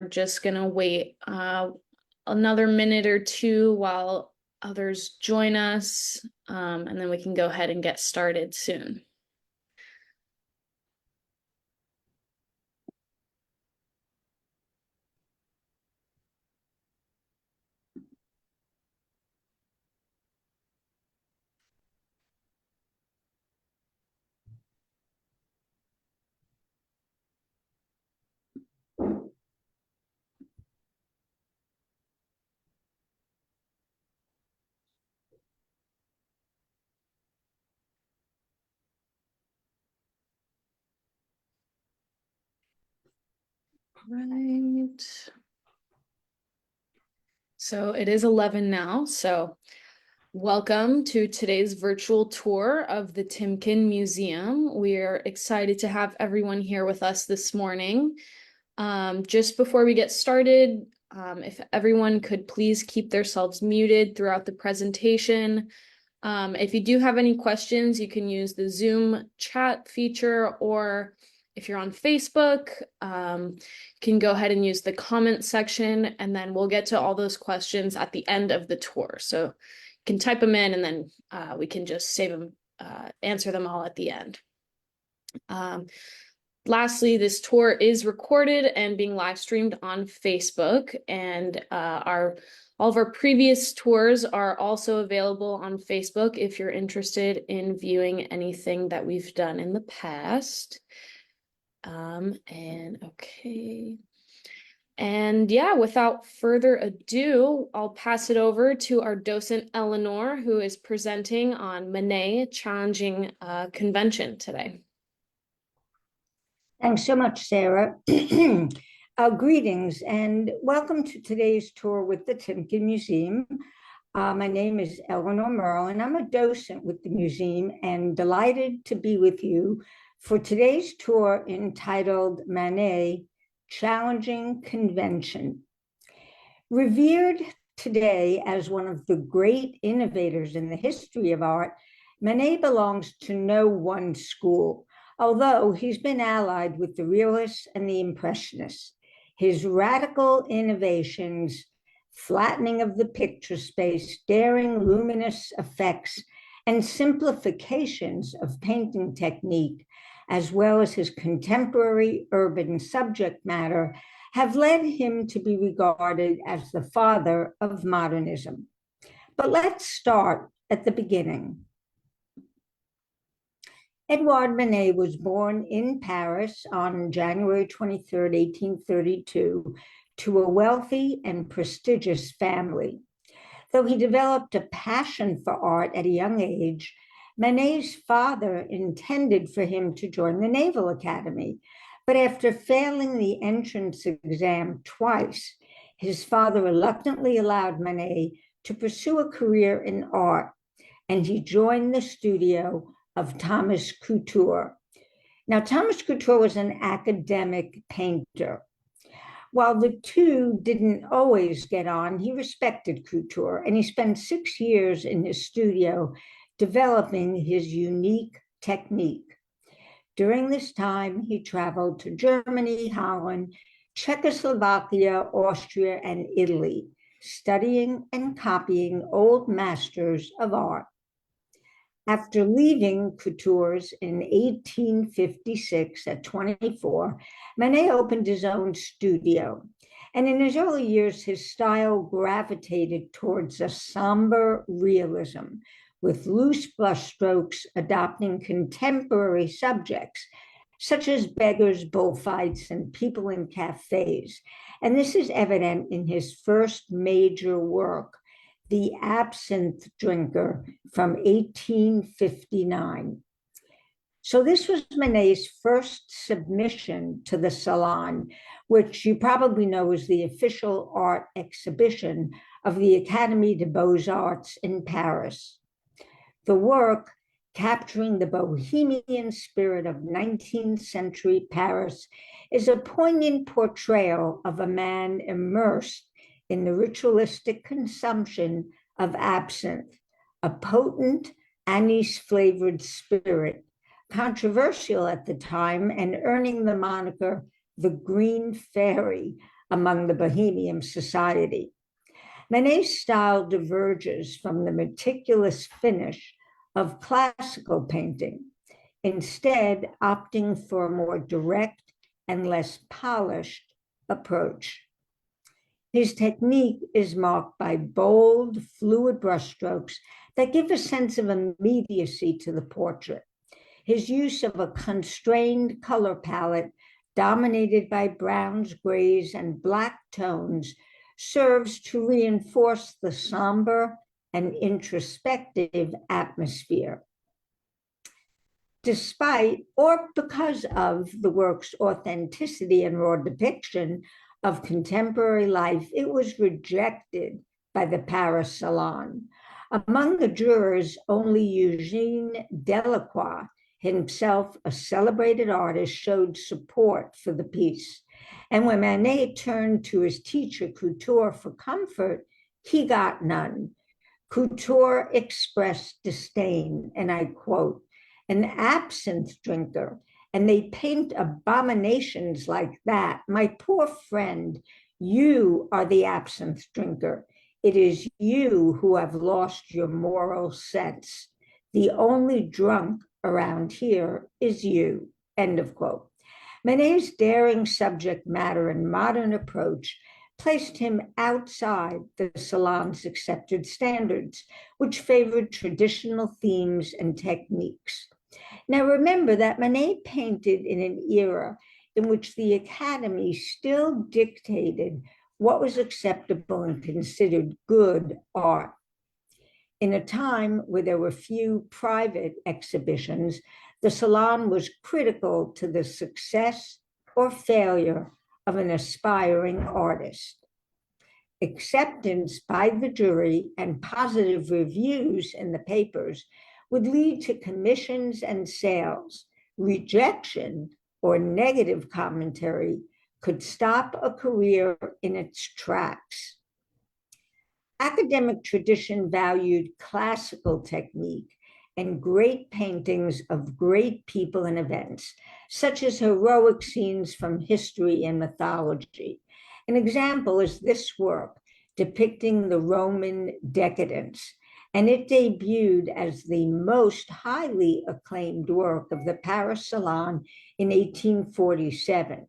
just gonna wait another minute or two while others join us, and then we can go ahead and get started soon. Right. So it is 11 now. So welcome to today's virtual tour of the Timken Museum. We're excited to have everyone here with us this morning. Just before we get started, if everyone could please keep themselves muted throughout the presentation. If you do have any questions, you can use the Zoom chat feature, or if you're on Facebook, you can go ahead and use the comment section, and then we'll get to all those questions at the end of the tour. So you can type them in, and then we can just save them, answer them all at the end. Lastly, this tour is recorded and being live streamed on Facebook, and all of our previous tours are also available on Facebook if you're interested in viewing anything that we've done in the past. And yeah, without further ado, I'll pass it over to our docent Eleanor, who is presenting on Manet challenging convention today. Thanks so much, Sarah. Greetings and welcome to today's tour with the Timken Museum. My name is Eleanor Merle, and I'm a docent with the museum and delighted to be with you for today's tour entitled Manet, Challenging Convention. Revered today as one of the great innovators in the history of art, Manet belongs to no one school, although he's been allied with the Realists and the Impressionists. His radical innovations, flattening of the picture space, daring luminous effects, and simplifications of painting technique, as well as his contemporary urban subject matter, have led him to be regarded as the father of modernism. But let's start at the beginning. Edouard Manet was born in Paris on January 23, 1832, to a wealthy and prestigious family. Though he developed a passion for art at a young age, Manet's father intended for him to join the Naval Academy, but after failing the entrance exam twice, his father reluctantly allowed Manet to pursue a career in art, and he joined the studio of Thomas Couture. Now, Thomas Couture was an academic painter. While the two didn't always get on, he respected Couture, and he spent 6 years in his studio developing his unique technique. During this time, he traveled to Germany, Holland, Czechoslovakia, Austria, and Italy, studying and copying old masters of art. After leaving Couture's in 1856 at 24, Manet opened his own studio. And in his early years, his style gravitated towards a somber realism, with loose brushstrokes adopting contemporary subjects, such as beggars, bullfights, and people in cafes. And this is evident in his first major work, The Absinthe Drinker, from 1859. So this was Manet's first submission to the Salons, which you probably know is the official art exhibition of the Académie des Beaux-Arts in Paris. The work, capturing the bohemian spirit of 19th century Paris, is a poignant portrayal of a man immersed in the ritualistic consumption of absinthe, a potent anise-flavored spirit, controversial at the time and earning the moniker the Green Fairy, among the Bohemian society. Manet's style diverges from the meticulous finish of classical painting, instead opting for a more direct and less polished approach. His technique is marked by bold, fluid brushstrokes that give a sense of immediacy to the portrait. His use of a constrained color palette dominated by browns, grays, and black tones serves to reinforce the somber and introspective atmosphere. Despite or because of the work's authenticity and raw depiction of contemporary life, it was rejected by the Paris Salon. Among the jurors, only Eugene Delacroix, himself a celebrated artist, showed support for the piece. And when Manet turned to his teacher, Couture, for comfort, he got none. Couture expressed disdain, and I quote, "An absinthe drinker, and they paint abominations like that. My poor friend, you are the absinthe drinker. It is you who have lost your moral sense. The only drunk around here is you," end of quote. Manet's daring subject matter and modern approach placed him outside the Salon's accepted standards, which favored traditional themes and techniques. Now, remember that Manet painted in an era in which the Academy still dictated what was acceptable and considered good art. In a time where there were few private exhibitions, the Salon was critical to the success or failure of an aspiring artist. Acceptance by the jury and positive reviews in the papers would lead to commissions and sales. Rejection or negative commentary could stop a career in its tracks. Academic tradition valued classical technique and great paintings of great people and events, such as heroic scenes from history and mythology. An example is this work depicting the Roman decadence, and it debuted as the most highly acclaimed work of the Paris Salon in 1847,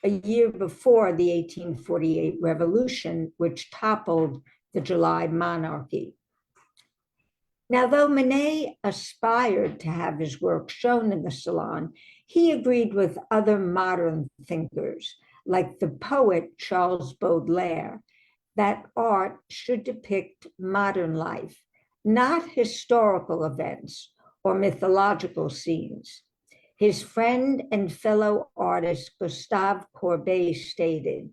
a year before the 1848 revolution, which toppled the July monarchy. Now, though Manet aspired to have his work shown in the Salon, he agreed with other modern thinkers, like the poet Charles Baudelaire, that art should depict modern life, not historical events or mythological scenes. His friend and fellow artist Gustave Courbet stated,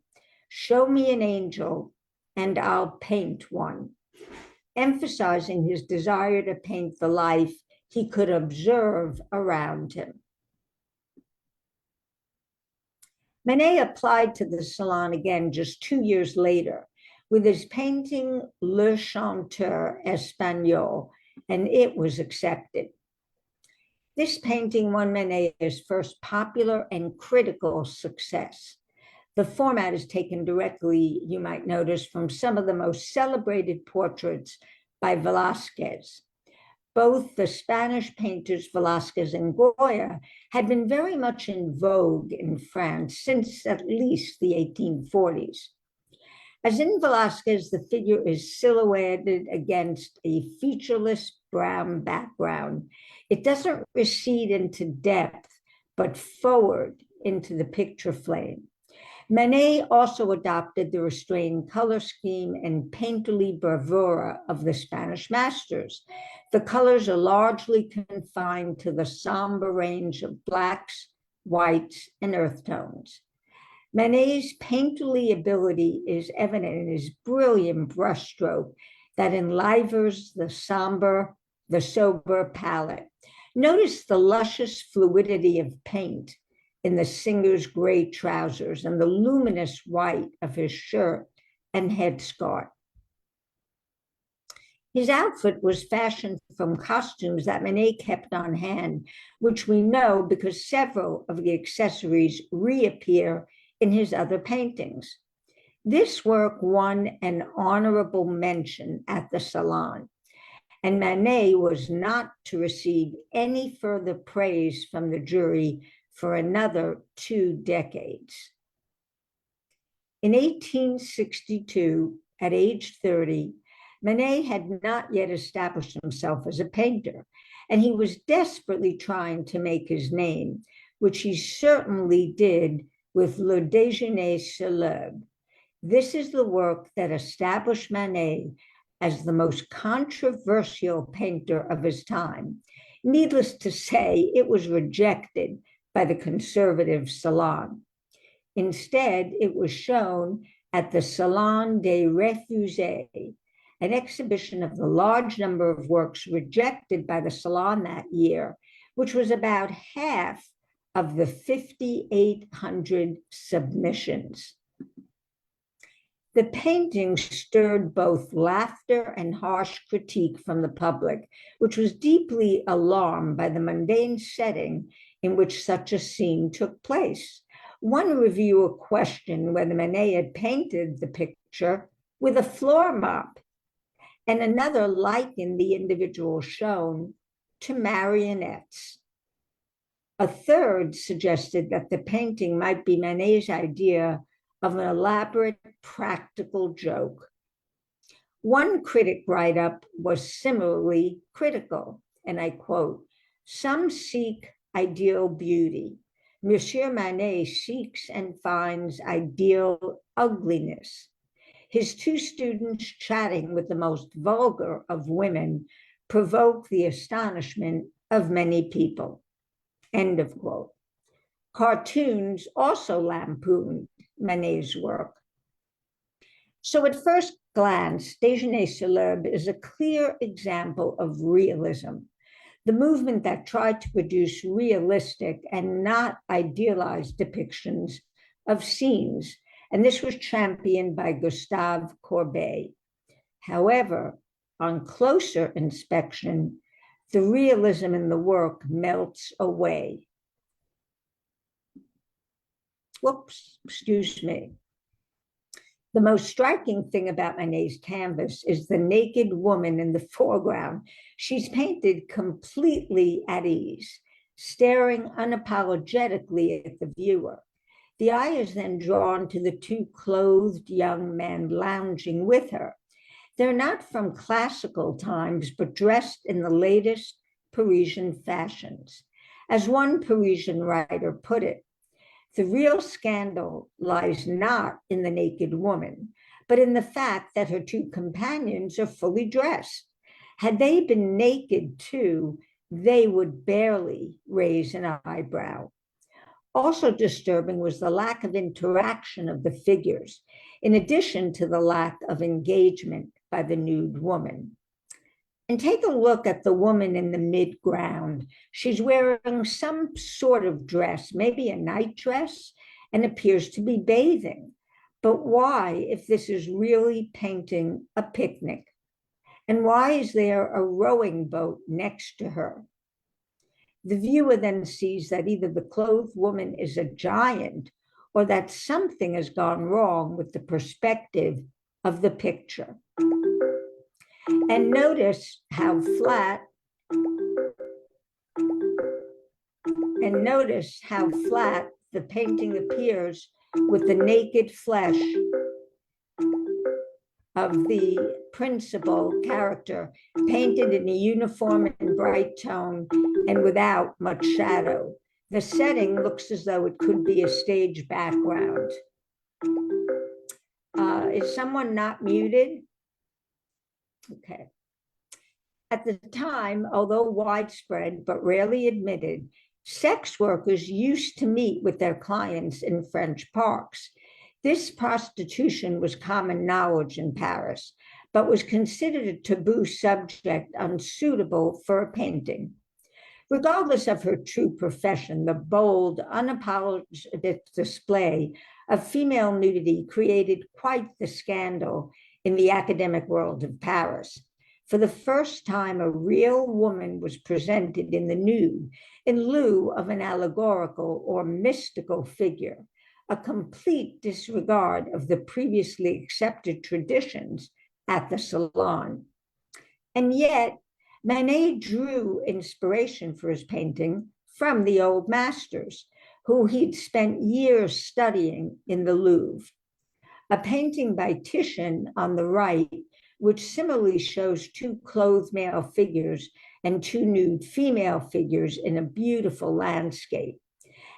"Show me an angel and I'll paint one," emphasizing his desire to paint the life he could observe around him. Manet applied to the Salon again just 2 years later with his painting Le Chanteur Espagnol, and it was accepted. This painting won Manet his first popular and critical success. The format is taken directly, you might notice, from some of the most celebrated portraits by Velázquez. Both the Spanish painters Velázquez and Goya had been very much in vogue in France since at least the 1840s. As in Velázquez, the figure is silhouetted against a featureless brown background. It doesn't recede into depth, but forward into the picture frame. Manet also adopted the restrained color scheme and painterly bravura of the Spanish masters. The colors are largely confined to the somber range of blacks, whites, and earth tones. Manet's painterly ability is evident in his brilliant brushstroke that enlivens the sober palette. Notice the luscious fluidity of paint in the singer's gray trousers and the luminous white of his shirt and headscarf. His outfit was fashioned from costumes that Manet kept on hand, which we know because several of the accessories reappear in his other paintings. This work won an honorable mention at the Salon, and Manet was not to receive any further praise from the jury for another 2 decades. In 1862, at age 30, Manet had not yet established himself as a painter, and he was desperately trying to make his name, which he certainly did with Le Déjeuner sur l'herbe. This is the work that established Manet as the most controversial painter of his time. Needless to say, it was rejected by the conservative Salon. Instead, it was shown at the Salon des Refusés, an exhibition of the large number of works rejected by the Salon that year, which was about half of the 5,800 submissions. The painting stirred both laughter and harsh critique from the public, which was deeply alarmed by the mundane setting in which such a scene took place. One reviewer questioned whether Manet had painted the picture with a floor mop, and another likened the individual shown to marionettes. A third suggested that the painting might be Manet's idea of an elaborate practical joke. One critic write-up was similarly critical, and I quote, "Some seek ideal beauty. Monsieur Manet seeks and finds ideal ugliness. His 2 students chatting with the most vulgar of women provoke the astonishment of many people." End of quote. Cartoons also lampooned Manet's work. So at first glance, Déjeuner sur l'herbe is a clear example of realism, the movement that tried to produce realistic and not idealized depictions of scenes, and this was championed by Gustave Courbet. However, on closer inspection, the realism in the work melts away. Whoops, excuse me. The most striking thing about Manet's canvas is the naked woman in the foreground. She's painted completely at ease, staring unapologetically at the viewer. The eye is then drawn to the 2 clothed young men lounging with her. They're not from classical times, but dressed in the latest Parisian fashions. As one Parisian writer put it, the real scandal lies not in the naked woman, but in the fact that her 2 companions are fully dressed. Had they been naked too, they would barely raise an eyebrow. Also disturbing was the lack of interaction of the figures, in addition to the lack of engagement by the nude woman. And take a look at the woman in the midground. She's wearing some sort of dress, maybe a night dress, and appears to be bathing. But why, if this is really painting a picnic? And why is there a rowing boat next to her? The viewer then sees that either the clothed woman is a giant or that something has gone wrong with the perspective of the picture. And notice how flat the painting appears with the naked flesh of the principal character, painted in a uniform and bright tone and without much shadow. The setting looks as though it could be a stage background. Is someone not muted? Okay. At the time, although widespread but rarely admitted, sex workers used to meet with their clients in French parks. This prostitution was common knowledge in Paris, but was considered a taboo subject unsuitable for a painting. Regardless of her true profession, the bold, unapologetic display of female nudity created quite the scandal in the academic world of Paris. For the first time, a real woman was presented in the nude in lieu of an allegorical or mystical figure. a complete disregard of the previously accepted traditions at the Salon. And yet, Manet drew inspiration for his painting from the old masters, who he'd spent years studying in the Louvre. A painting by Titian on the right, which similarly shows two clothed male figures and two nude female figures in a beautiful landscape,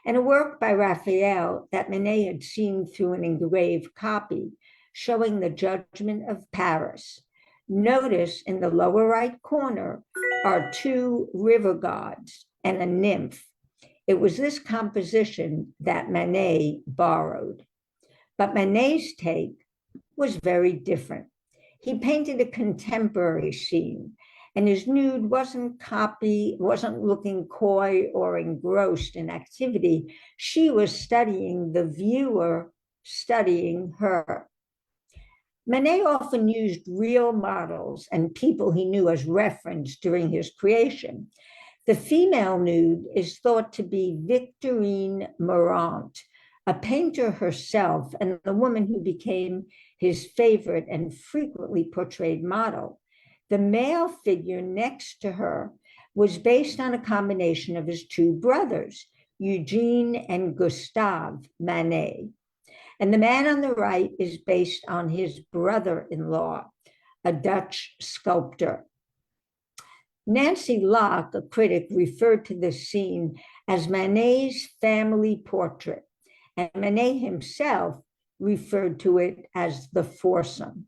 and a work by Raphael that Manet had seen through an engraved copy, showing the Judgment of Paris. Notice in the lower right corner are two river gods and a nymph. It was this composition that Manet borrowed. But Manet's take was very different. He painted a contemporary scene, and his nude wasn't looking coy or engrossed in activity. She was studying the viewer, studying her. Manet often used real models and people he knew as reference during his creation. The female nude is thought to be Victorine Morant, a painter herself and the woman who became his favorite and frequently portrayed model. The male figure next to her was based on a combination of his two brothers, Eugene and Gustave Manet. And the man on the right is based on his brother-in-law, a Dutch sculptor. Nancy Locke, a critic, referred to this scene as Manet's family portrait, and Manet himself referred to it as the foursome.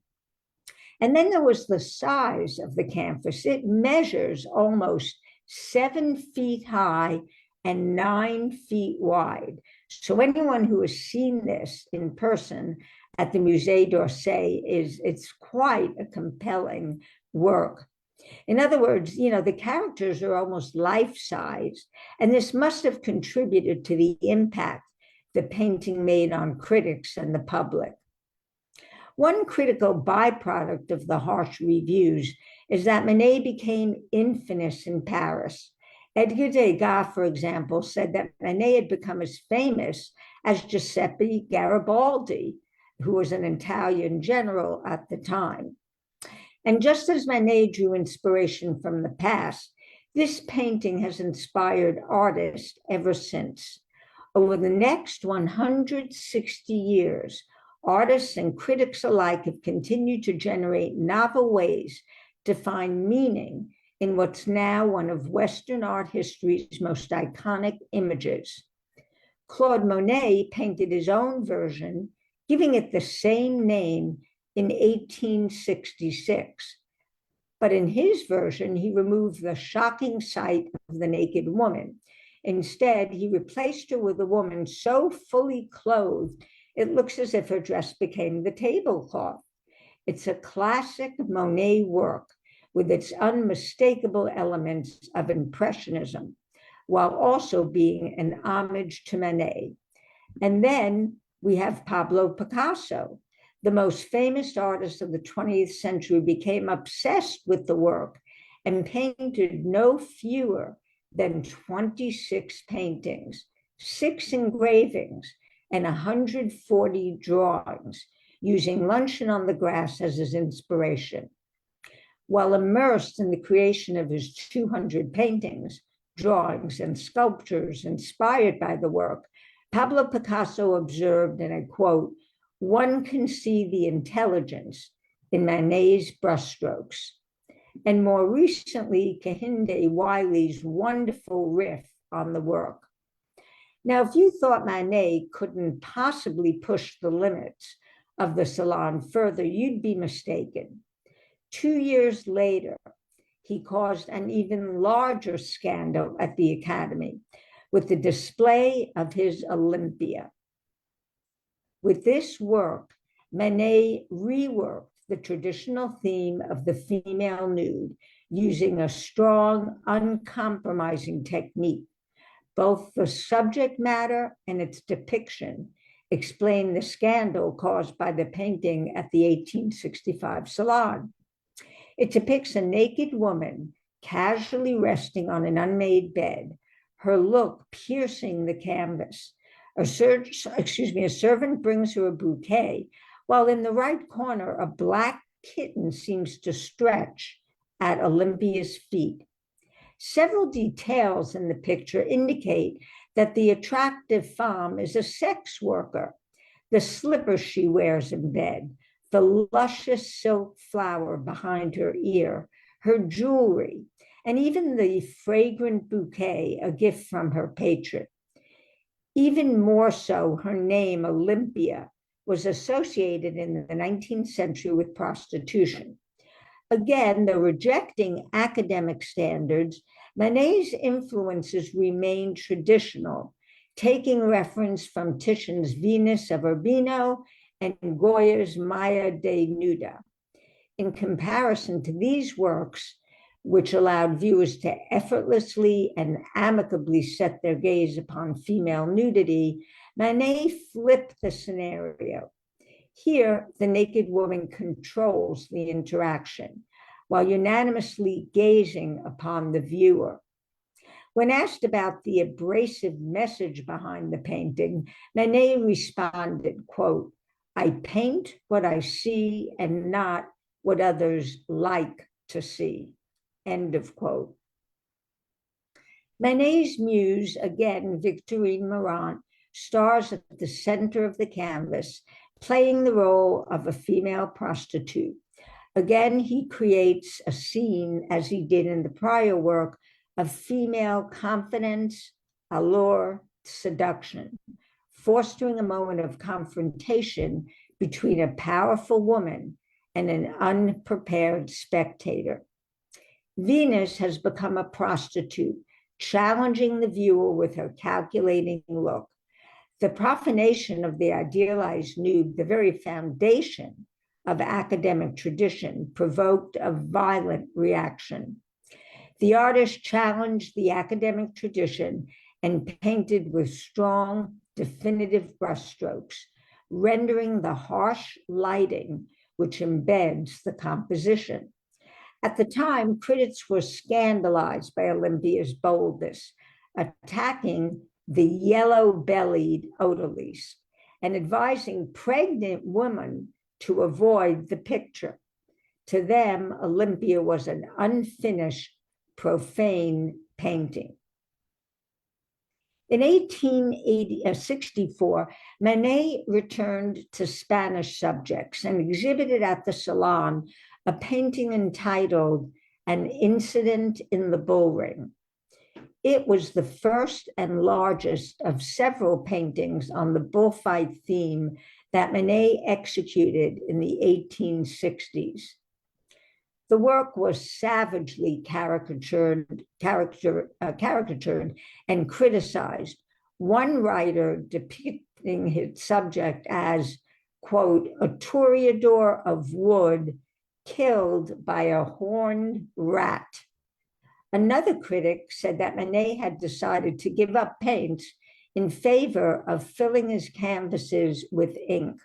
And then there was the size of the canvas. It measures almost 7 feet high and 9 feet wide. So anyone who has seen this in person at the Musée d'Orsay it's quite a compelling work. In other words, the characters are almost life-size, and this must have contributed to the impact the painting made on critics and the public. One critical byproduct of the harsh reviews is that Manet became infamous in Paris. Edgar Degas, for example, said that Manet had become as famous as Giuseppe Garibaldi, who was an Italian general at the time. And just as Manet drew inspiration from the past, this painting has inspired artists ever since. Over the next 160 years, artists and critics alike have continued to generate novel ways to find meaning in what's now one of Western art history's most iconic images. Claude Monet painted his own version, giving it the same name in 1866. But in his version, he removed the shocking sight of the naked woman. Instead, he replaced her with a woman so fully clothed, it looks as if her dress became the tablecloth. It's a classic Monet work with its unmistakable elements of Impressionism, while also being an homage to Manet. And then we have Pablo Picasso. The most famous artist of the 20th century became obsessed with the work and painted no fewer than 26 paintings, 6 engravings, and 140 drawings, using Luncheon on the Grass as his inspiration. While immersed in the creation of his 200 paintings, drawings, and sculptures inspired by the work, Pablo Picasso observed, and I quote, "One can see the intelligence in Manet's brushstrokes." And more recently, Kehinde Wiley's wonderful riff on the work. Now, if you thought Manet couldn't possibly push the limits of the Salon further, you'd be mistaken. 2 years later, he caused an even larger scandal at the Academy with the display of his Olympia. With this work, Manet reworked the traditional theme of the female nude using a strong, uncompromising technique. Both the subject matter and its depiction explain the scandal caused by the painting at the 1865 Salon. It depicts a naked woman casually resting on an unmade bed, her look piercing the canvas. A servant brings her a bouquet, while in the right corner, a black kitten seems to stretch at Olympia's feet. Several details in the picture indicate that the attractive femme is a sex worker. The slippers she wears in bed, the luscious silk flower behind her ear, her jewelry, and even the fragrant bouquet, a gift from her patron. Even more so, her name, Olympia, was associated in the 19th century with prostitution. Again, though rejecting academic standards, Manet's influences remained traditional, taking reference from Titian's Venus of Urbino and Goya's Maya de Nuda. In comparison to these works, which allowed viewers to effortlessly and amicably set their gaze upon female nudity, Manet flipped the scenario. Here, the naked woman controls the interaction while unanimously gazing upon the viewer. When asked about the abrasive message behind the painting, Manet responded, quote, "I paint what I see and not what others like to see," end of quote. Manet's muse, again, Victorine Morand, stars at the center of the canvas, playing the role of a female prostitute. Again, he creates a scene, as he did in the prior work, of female confidence, allure, seduction, fostering a moment of confrontation between a powerful woman and an unprepared spectator. Venus has become a prostitute, challenging the viewer with her calculating look. The profanation of the idealized nude, the very foundation of academic tradition, provoked a violent reaction. The artist challenged the academic tradition and painted with strong, definitive brushstrokes, rendering the harsh lighting which embeds the composition. At the time, critics were scandalized by Olympia's boldness, attacking the yellow-bellied odalisque and advising pregnant women to avoid the picture. To them, Olympia was an unfinished, profane painting. In 1864, Manet returned to Spanish subjects and exhibited at the Salon a painting entitled An Incident in the Bullring. It was the first and largest of several paintings on the bullfight theme that Manet executed in the 1860s. The work was savagely caricatured and criticized. One writer depicting his subject as, quote, "a toreador of wood killed by a horned rat." Another critic said that Manet had decided to give up paint in favor of filling his canvases with ink.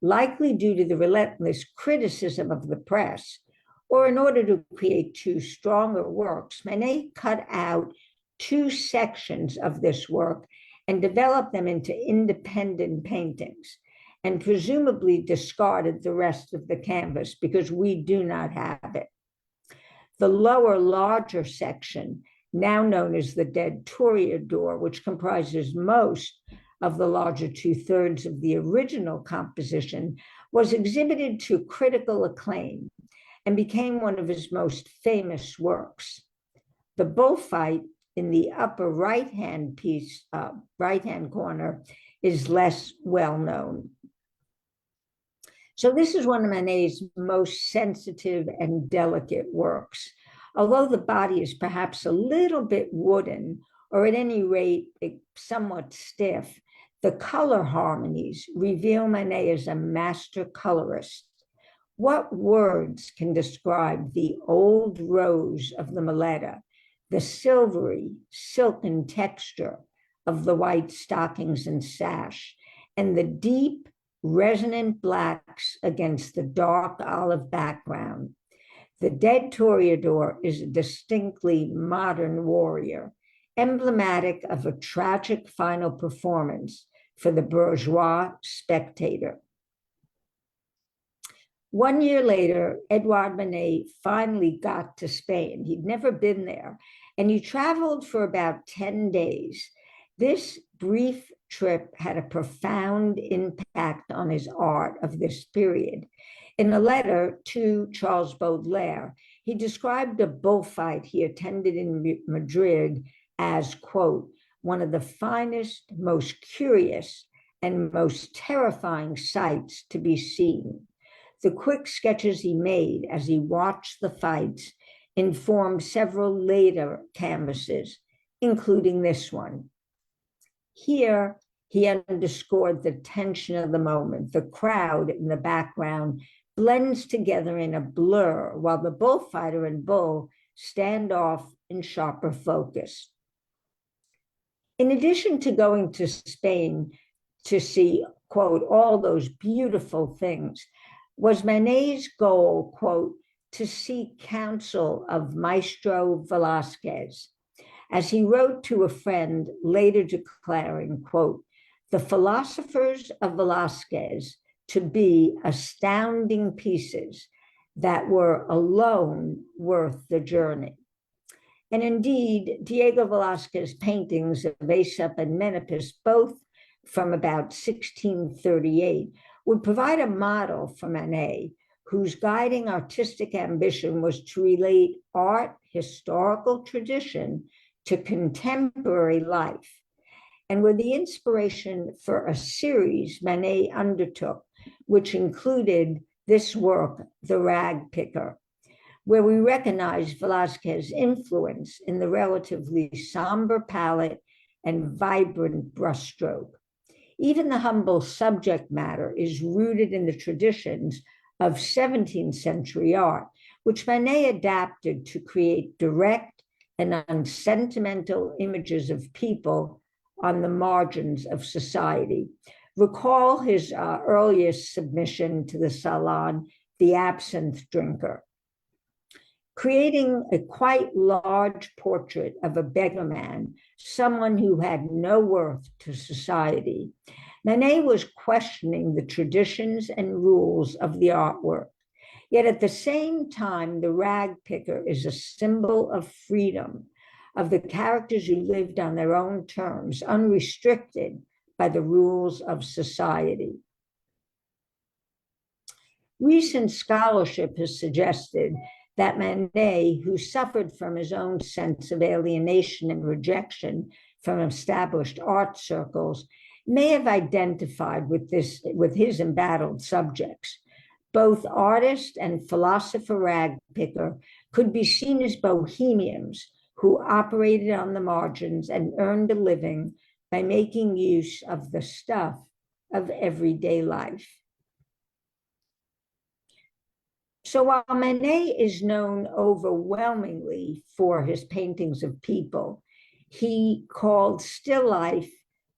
Likely due to the relentless criticism of the press, or in order to create two stronger works, Manet cut out two sections of this work and developed them into independent paintings, and presumably discarded the rest of the canvas because we do not have it. The lower, larger section, now known as the Dead Toreador, which comprises most of the larger two-thirds of the original composition, was exhibited to critical acclaim and became one of his most famous works. The bullfight in the upper right-hand corner is less well known. So this is one of Manet's most sensitive and delicate works. Although the body is perhaps a little bit wooden, or at any rate, somewhat stiff, the color harmonies reveal Manet as a master colorist. What words can describe the old rose of the Muleta, the silvery, silken texture of the white stockings and sash, and the deep, resonant blacks against the dark olive background? The Dead Toreador is a distinctly modern warrior, emblematic of a tragic final performance for the bourgeois spectator. 1 year later, Edouard Manet finally got to Spain. He'd never been there, and he traveled for about 10 days. This brief trip had a profound impact on his art of this period. In a letter to Charles Baudelaire, he described a bullfight he attended in Madrid as, quote, one of the finest, most curious, and most terrifying sights to be seen. The quick sketches he made as he watched the fights informed several later canvases, including this one. Here, he underscored the tension of the moment. The crowd in the background blends together in a blur while the bullfighter and bull stand off in sharper focus. In addition to going to Spain to see, quote, all those beautiful things, was Manet's goal, quote, to seek counsel of Maestro Velázquez, as he wrote to a friend, later declaring, quote, the philosophers of Velázquez to be astounding pieces that were alone worth the journey. And indeed, Diego Velázquez's paintings of Aesop and Menipus, both from about 1638, would provide a model for Manet, whose guiding artistic ambition was to relate art, historical tradition, to contemporary life, and were the inspiration for a series Manet undertook, which included this work, The Rag Picker, where we recognize Velázquez's influence in the relatively somber palette and vibrant brushstroke. Even the humble subject matter is rooted in the traditions of 17th century art, which Manet adapted to create direct and unsentimental images of people on the margins of society. Recall his earliest submission to the Salon, The Absinthe Drinker, creating a quite large portrait of a beggar man, someone who had no worth to society. Manet was questioning the traditions and rules of the artwork. Yet at the same time, the rag picker is a symbol of freedom, of the characters who lived on their own terms, unrestricted by the rules of society. Recent scholarship has suggested that Manet, who suffered from his own sense of alienation and rejection from established art circles, may have identified with his embattled subjects. Both artist and philosopher ragpicker could be seen as bohemians who operated on the margins and earned a living by making use of the stuff of everyday life. So while Manet is known overwhelmingly for his paintings of people, he called still life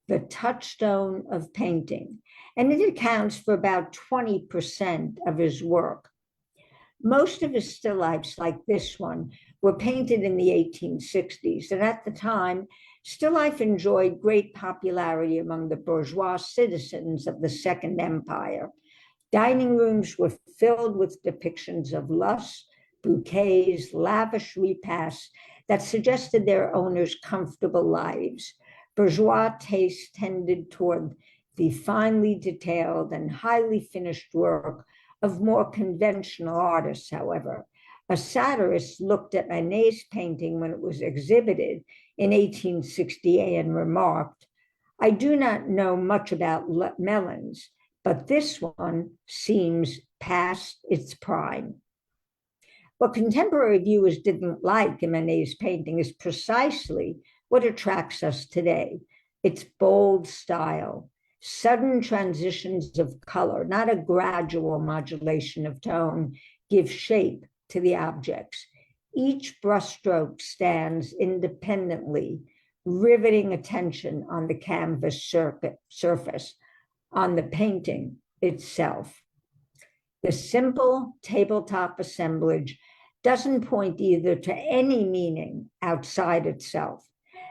the touchstone of painting, and it accounts for about 20% of his work. Most of his still lifes, like this one, were painted in the 1860s, and at the time, still life enjoyed great popularity among the bourgeois citizens of the Second Empire. Dining rooms were filled with depictions of lust, bouquets, lavish repasts that suggested their owners' comfortable lives. Bourgeois taste tended toward the finely detailed and highly finished work of more conventional artists, however. A satirist looked at Manet's painting when it was exhibited in 1868 and remarked, "I do not know much about melons, but this one seems past its prime." What contemporary viewers didn't like in Manet's painting is precisely what attracts us today. Its bold style, sudden transitions of color, not a gradual modulation of tone, give shape to the objects. Each brushstroke stands independently, riveting attention on the canvas surface, on the painting itself. The simple tabletop assemblage doesn't point either to any meaning outside itself.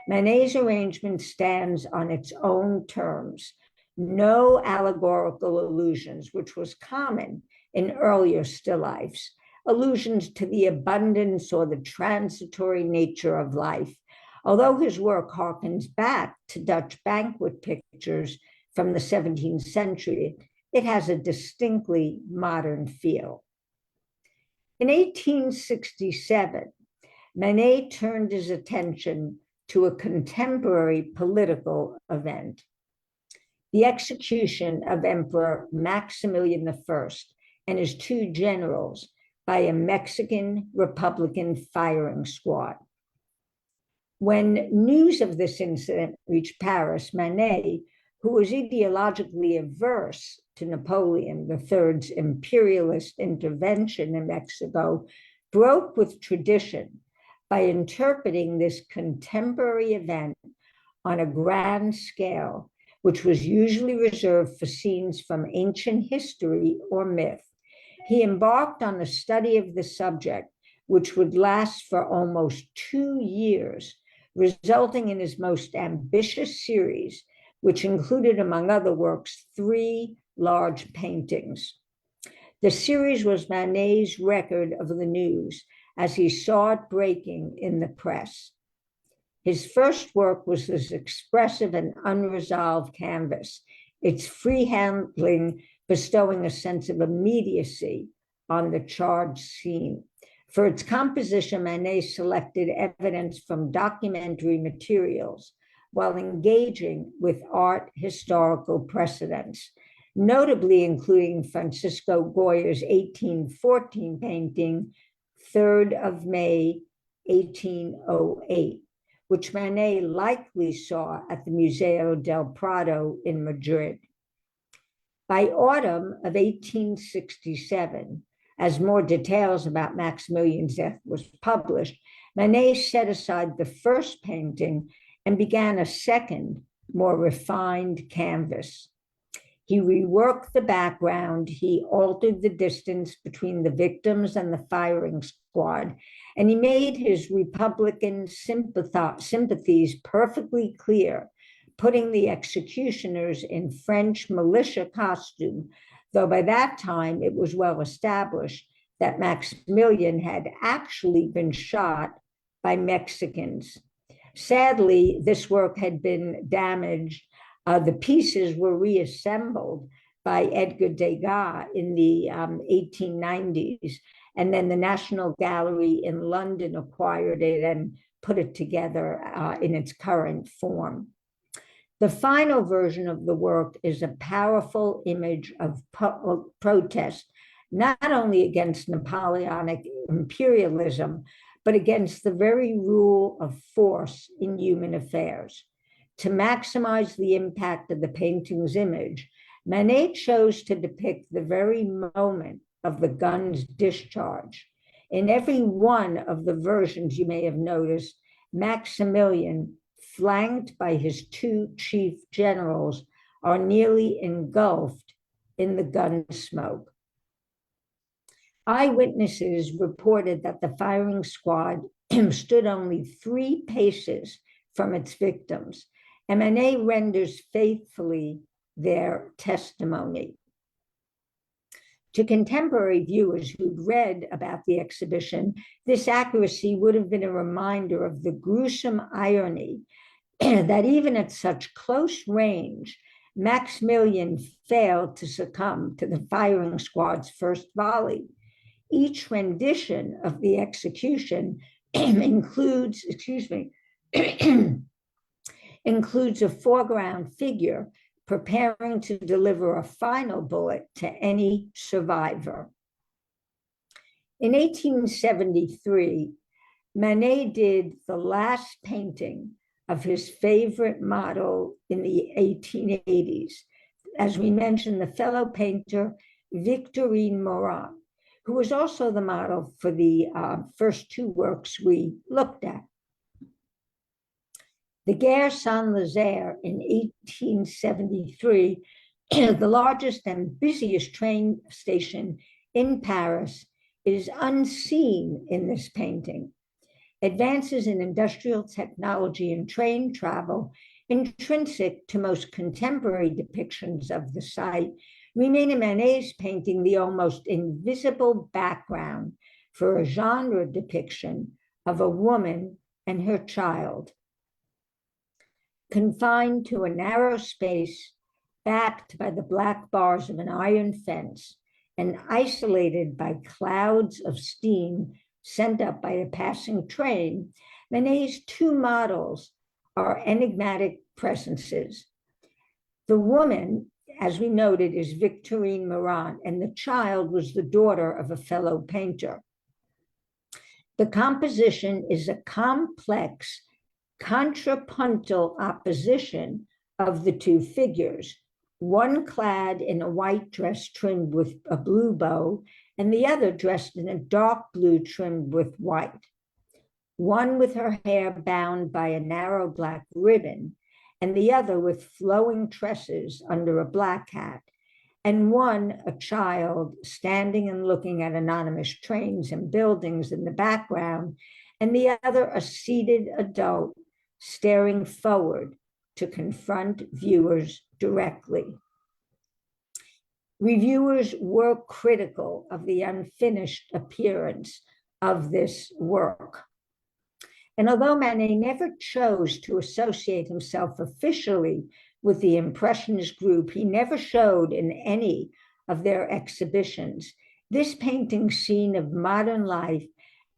Manet's arrangement stands on its own terms. No allegorical allusions, which was common in earlier still lifes, allusions to the abundance or the transitory nature of life. Although his work harkens back to Dutch banquet pictures from the 17th century, it has a distinctly modern feel. In 1867, Manet turned his attention to a contemporary political event, the execution of Emperor Maximilian I and his two generals by a Mexican Republican firing squad. When news of this incident reached Paris, Manet, who was ideologically averse to Napoleon III's imperialist intervention in Mexico, broke with tradition by interpreting this contemporary event on a grand scale, which was usually reserved for scenes from ancient history or myth. He embarked on the study of the subject, which would last for almost 2 years, resulting in his most ambitious series, which included, among other works, 3 large paintings. The series was Manet's record of the news as he saw it breaking in the press. His first work was this expressive and unresolved canvas, its free handling bestowing a sense of immediacy on the charged scene. For its composition, Manet selected evidence from documentary materials while engaging with art historical precedents, notably including Francisco Goya's 1814 painting, 3rd of May, 1808, which Manet likely saw at the Museo del Prado in Madrid. By autumn of 1867, as more details about Maximilian's death was published, Manet set aside the first painting and began a second, more refined canvas. He reworked the background, he altered the distance between the victims and the firing squad, and he made his Republican sympathies perfectly clear, putting the executioners in French militia costume, though by that time it was well established that Maximilian had actually been shot by Mexicans. Sadly, this work had been damaged. The pieces were reassembled by Edgar Degas in the 1890s, and then the National Gallery in London acquired it and put it together in its current form. The final version of the work is a powerful image of protest, not only against Napoleonic imperialism, but against the very rule of force in human affairs. To maximize the impact of the painting's image, Manet chose to depict the very moment of the gun's discharge. In every one of the versions you may have noticed, Maximilian, flanked by his 2 chief generals, are nearly engulfed in the gun smoke. Eyewitnesses reported that the firing squad stood only 3 paces from its victims, and Manet renders faithfully their testimony. To contemporary viewers who'd read about the exhibition, this accuracy would have been a reminder of the gruesome irony that even at such close range, Maximilian failed to succumb to the firing squad's first volley. Each rendition of the execution includes a foreground figure preparing to deliver a final bullet to any survivor. In 1873, Manet did the last painting of his favorite model in the 1880s. As we mentioned, the fellow painter Victorine Morin, who was also the model for the first 2 works we looked at. The Gare Saint-Lazare in 1873, the largest and busiest train station in Paris, is unseen in this painting. Advances in industrial technology and train travel, intrinsic to most contemporary depictions of the site, remain in Manet's painting the almost invisible background for a genre depiction of a woman and her child, confined to a narrow space, backed by the black bars of an iron fence, and isolated by clouds of steam sent up by a passing train. Manet's two models are enigmatic presences. The woman, as we noted, is Victorine Morant, and the child was the daughter of a fellow painter. The composition is a complex contrapuntal opposition of the two figures, one clad in a white dress trimmed with a blue bow, and the other dressed in a dark blue trimmed with white. One with her hair bound by a narrow black ribbon, and the other with flowing tresses under a black hat, and one a child standing and looking at anonymous trains and buildings in the background, and the other a seated adult staring forward to confront viewers directly. Reviewers were critical of the unfinished appearance of this work. And although Manet never chose to associate himself officially with the Impressionist group, he never showed in any of their exhibitions. This painting's scene of modern life,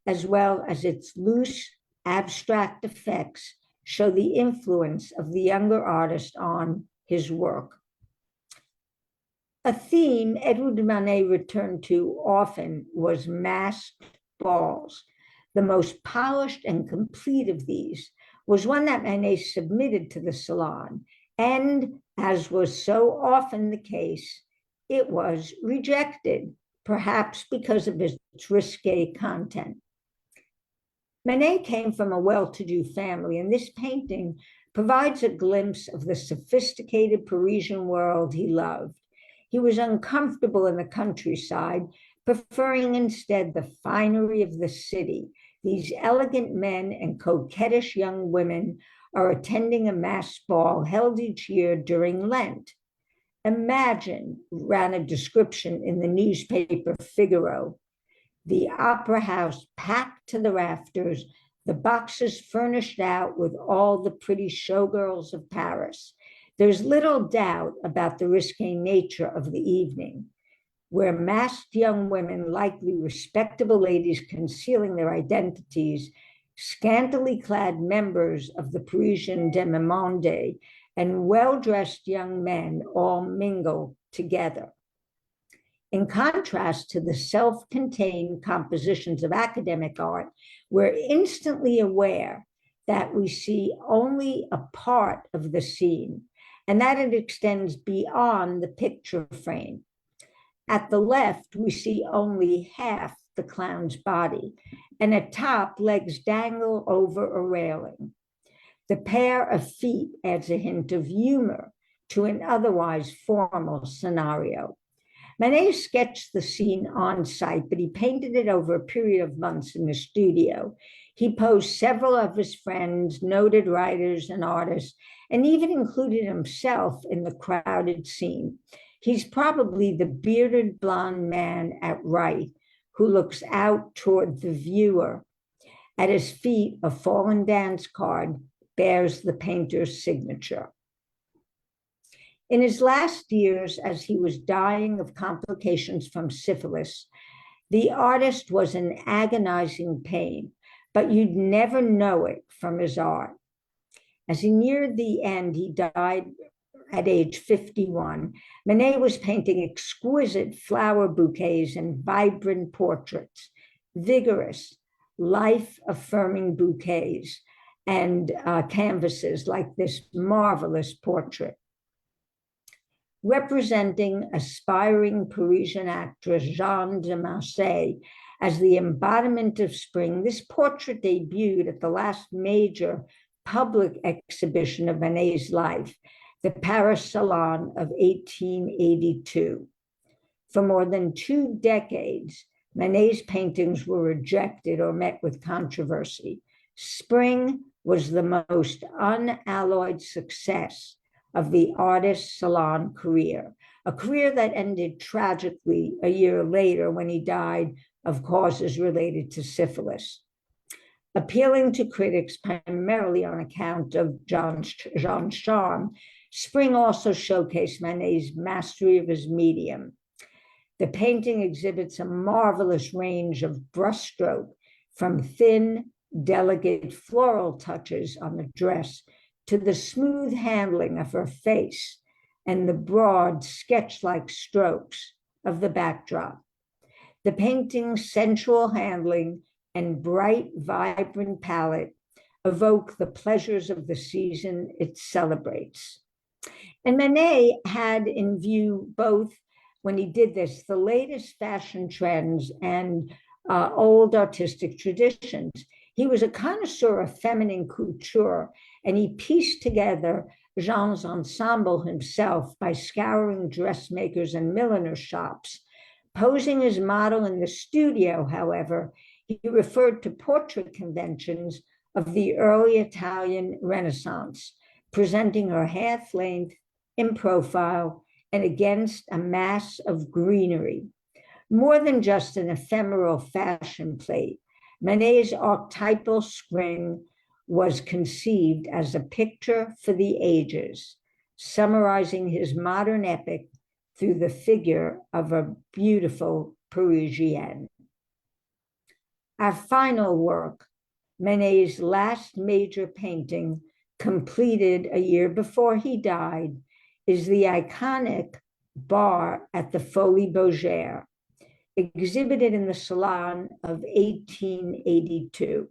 as well as its loose, abstract effects, show the influence of the younger artist on his work. A theme Edouard Manet returned to often was masked balls. The most polished and complete of these was one that Manet submitted to the Salon, and as was so often the case, it was rejected, perhaps because of its risque content. Manet came from a well-to-do family, and this painting provides a glimpse of the sophisticated Parisian world he loved. He was uncomfortable in the countryside, preferring instead the finery of the city. These elegant men and coquettish young women are attending a masked ball held each year during Lent. Imagine, ran a description in the newspaper Figaro, the opera house packed to the rafters, the boxes furnished out with all the pretty showgirls of Paris. There's little doubt about the risque nature of the evening, where masked young women, likely respectable ladies concealing their identities, scantily clad members of the Parisian demi-monde, and well-dressed young men all mingle together. In contrast to the self-contained compositions of academic art, we're instantly aware that we see only a part of the scene and that it extends beyond the picture frame. At the left, we see only half the clown's body, and at top, legs dangle over a railing. The pair of feet adds a hint of humor to an otherwise formal scenario. Manet sketched the scene on site, but he painted it over a period of months in the studio. He posed several of his friends, noted writers and artists, and even included himself in the crowded scene. He's probably the bearded blonde man at right who looks out toward the viewer. At his feet, a fallen dance card bears the painter's signature. In his last years, as he was dying of complications from syphilis, the artist was in agonizing pain, but you'd never know it from his art. As he neared the end, he died at age 51. Manet was painting exquisite flower bouquets and vibrant portraits, vigorous, life-affirming bouquets and canvases like this marvelous portrait. Representing aspiring Parisian actress Jeanne de Marsay as the embodiment of spring, this portrait debuted at the last major public exhibition of Manet's life, the Paris Salon of 1882. For more than 2 decades, Manet's paintings were rejected or met with controversy. Spring was the most unalloyed success of the artist's salon career, a career that ended tragically a year later when he died of causes related to syphilis. Appealing to critics primarily on account of Jean's charm, Spring also showcased Manet's mastery of his medium. The painting exhibits a marvelous range of brushstroke, from thin, delicate floral touches on the dress to the smooth handling of her face and the broad, sketch-like strokes of the backdrop. The painting's sensual handling and bright, vibrant palette evoke the pleasures of the season it celebrates. And Manet had in view both, when he did this, the latest fashion trends and old artistic traditions. He was a connoisseur of feminine couture, and he pieced together Jean's ensemble himself by scouring dressmakers and milliner shops. Posing as model in the studio, however, he referred to portrait conventions of the early Italian Renaissance, presenting her half-length, in profile, and against a mass of greenery. More than just an ephemeral fashion plate, Manet's archetypal Spring was conceived as a picture for the ages, summarizing his modern epic through the figure of a beautiful Parisienne. Our final work, Manet's last major painting, completed a year before he died, is the iconic bar at the Folies Bergère, exhibited in the Salon of 1882.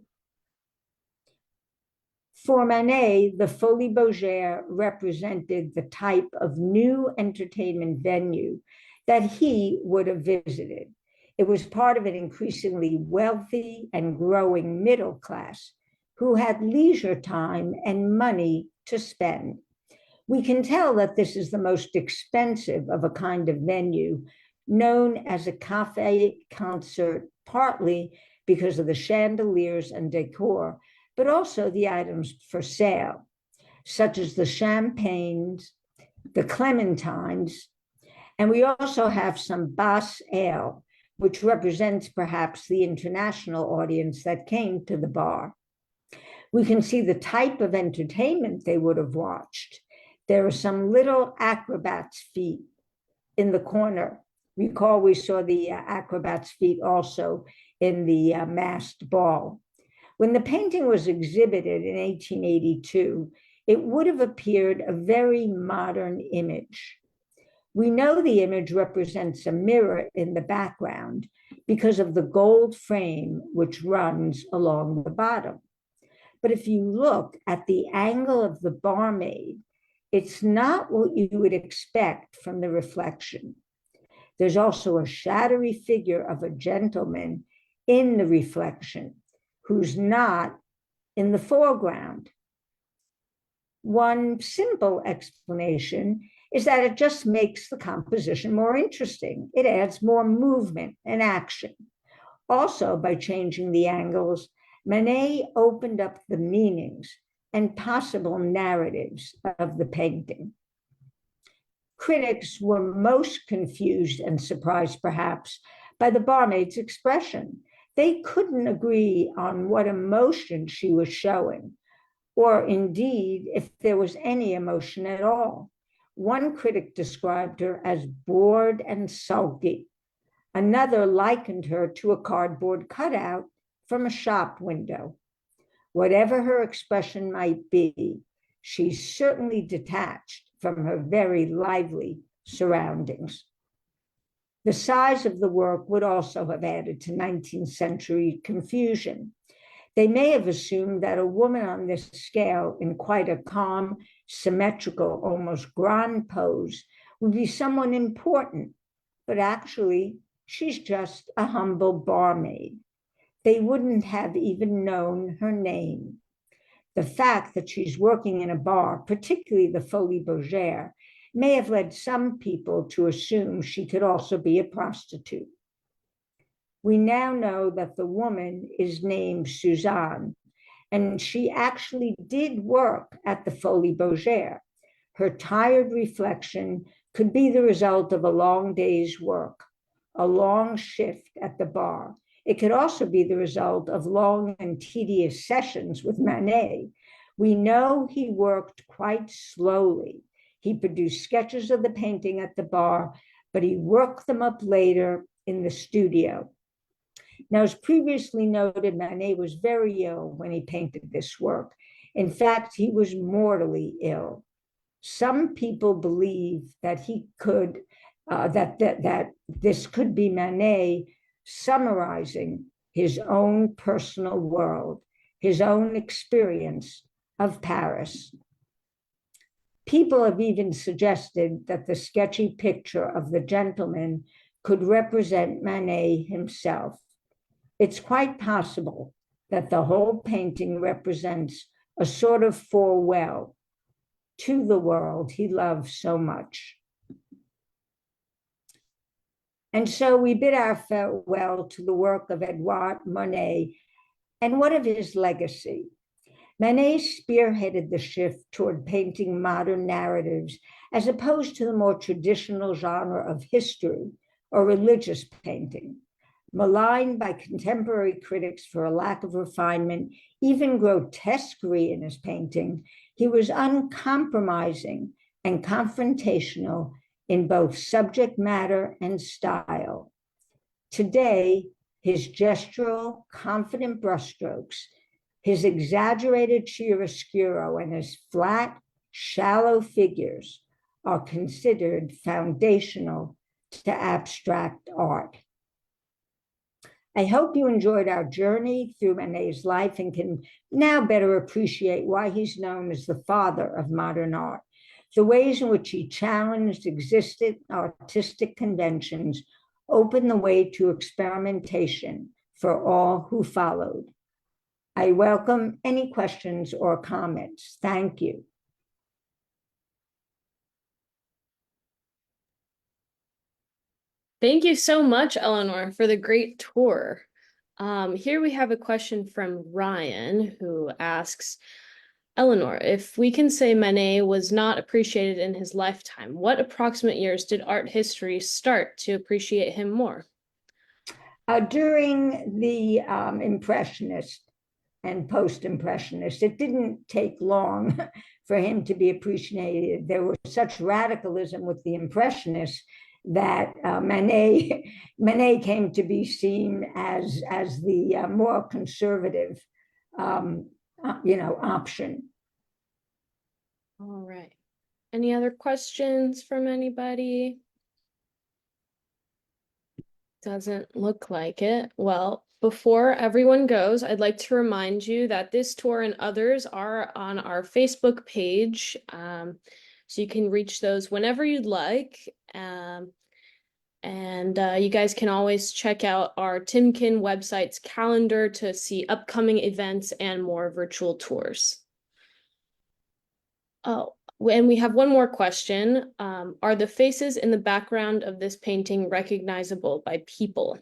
For Manet, the Folies Bergère represented the type of new entertainment venue that he would have visited. It was part of an increasingly wealthy and growing middle class who had leisure time and money to spend. We can tell that this is the most expensive of a kind of venue, known as a café concert, partly because of the chandeliers and decor, but also the items for sale, such as the champagnes, the clementines, and we also have some Bass ale, which represents perhaps the international audience that came to the bar. We can see the type of entertainment they would have watched. There are some little acrobat's feet in the corner. Recall we saw the acrobat's feet also in the masked ball. When the painting was exhibited in 1882, it would have appeared a very modern image. We know the image represents a mirror in the background because of the gold frame which runs along the bottom. But if you look at the angle of the barmaid, it's not what you would expect from the reflection. There's also a shadowy figure of a gentleman in the reflection who's not in the foreground. One simple explanation is that it just makes the composition more interesting. It adds more movement and action. Also, by changing the angles, Manet opened up the meanings and possible narratives of the painting. Critics were most confused and surprised, perhaps, by the barmaid's expression. They couldn't agree on what emotion she was showing, or indeed if there was any emotion at all. One critic described her as bored and sulky. Another likened her to a cardboard cutout from a shop window. Whatever her expression might be, she's certainly detached from her very lively surroundings. The size of the work would also have added to 19th century confusion. They may have assumed that a woman on this scale, in quite a calm, symmetrical, almost grand pose, would be someone important, but actually, she's just a humble barmaid. They wouldn't have even known her name. The fact that she's working in a bar, particularly the Folies Bergère, may have led some people to assume she could also be a prostitute. We now know that the woman is named Suzanne, and she actually did work at the Folie Bergère. Her tired reflection could be the result of a long day's work, a long shift at the bar. It could also be the result of long and tedious sessions with Manet. We know he worked quite slowly. He produced sketches of the painting at the bar, but he worked them up later in the studio. Now, as previously noted, Manet was very ill when he painted this work. In fact, he was mortally ill. Some people believe that he could, that this could be Manet summarizing his own personal world, his own experience of Paris. People have even suggested that the sketchy picture of the gentleman could represent Manet himself. It's quite possible that the whole painting represents a sort of farewell to the world he loved so much. And so we bid our farewell to the work of Edouard Manet. And what of his legacy? Manet spearheaded the shift toward painting modern narratives as opposed to the more traditional genre of history or religious painting. Maligned by contemporary critics for a lack of refinement, even grotesquerie in his painting, he was uncompromising and confrontational in both subject matter and style. Today, his gestural, confident brushstrokes, his exaggerated chiaroscuro, and his flat, shallow figures are considered foundational to abstract art. I hope you enjoyed our journey through Manet's life and can now better appreciate why he's known as the father of modern art. The ways in which he challenged existing artistic conventions opened the way to experimentation for all who followed. I welcome any questions or comments. Thank you. Thank you so much, Eleanor, for the great tour. Here we have a question from Ryan, who asks, Eleanor, if we can say Manet was not appreciated in his lifetime, what approximate years did art history start to appreciate him more? During the Impressionist and post-Impressionist, it didn't take long for him to be appreciated. There was such radicalism with the Impressionists that Manet came to be seen as the more conservative, option. All right. Any other questions from anybody? Doesn't look like it. Well, before everyone goes, I'd like to remind you that this tour and others are on our Facebook page. So you can reach those whenever you'd like. You guys can always check out our Timken website's calendar to see upcoming events and more virtual tours. Oh, and we have one more question. Are the faces in the background of this painting recognizable by people?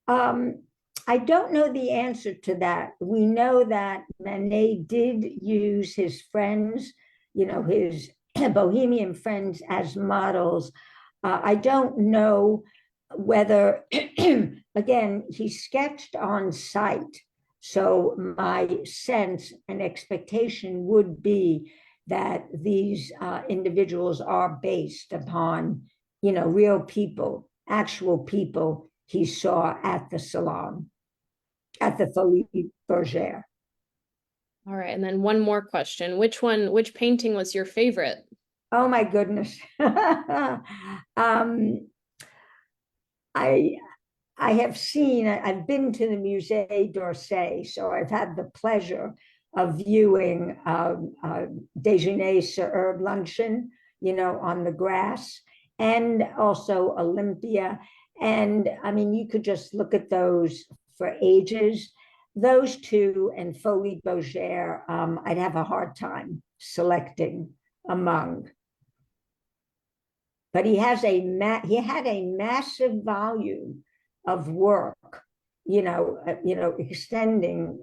I don't know the answer to that. We know that Manet did use his friends, his bohemian friends as models. I don't know whether, again, he sketched on site. So my sense and expectation would be that these individuals are based upon, real people, actual people he saw at the Salon, at the Folie Bergère. All right, and then one more question. Which painting was your favorite? Oh my goodness. I have seen, I've been to the Musée d'Orsay, so I've had the pleasure of viewing Déjeuner sur Herbe luncheon, on the grass, and also Olympia. And I mean, you could just look at those for ages. Those two and Folie Bergère, I'd have a hard time selecting among. But he had a massive volume of work, extending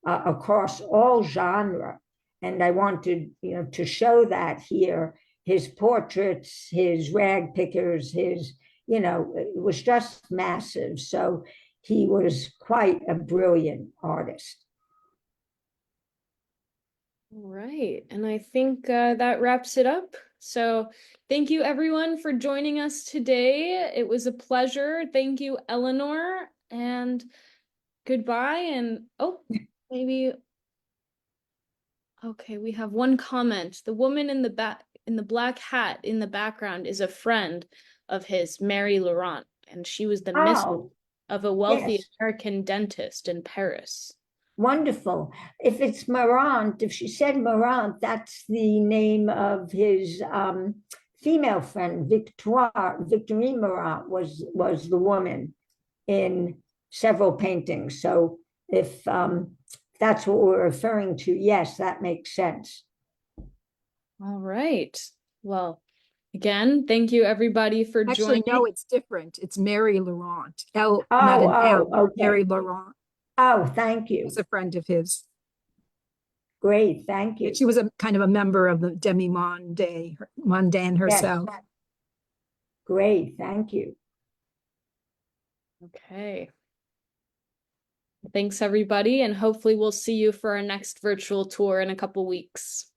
across all genre. And I wanted, to show that here. His portraits, his rag pickers, it was just massive. So he was quite a brilliant artist. All right. And I think that wraps it up. So thank you everyone for joining us today. It was a pleasure. Thank you, Eleanor, and goodbye. And oh, maybe okay, we have one comment. The woman in the black hat in the background is a friend of his, Mary Laurent, and she was the mistress Oh, of a wealthy yes. American dentist in Paris. Wonderful. If it's Marant, if she said Marant, that's the name of his female friend, Victoire. Victorine Marant was the woman in several paintings. So if that's what we're referring to, yes, that makes sense. All right. Well, again, thank you everybody for Actually, joining. no, it's different. It's Mary Laurent. L, not Oh, an oh, M. okay. Mary Laurent Oh, thank was you. a friend of his. Great, thank And you. she was a kind of a member of the demi-monde, mondaine Yes, herself. great, thank you. Okay. Thanks everybody, and hopefully we'll see you for our next virtual tour in a couple weeks.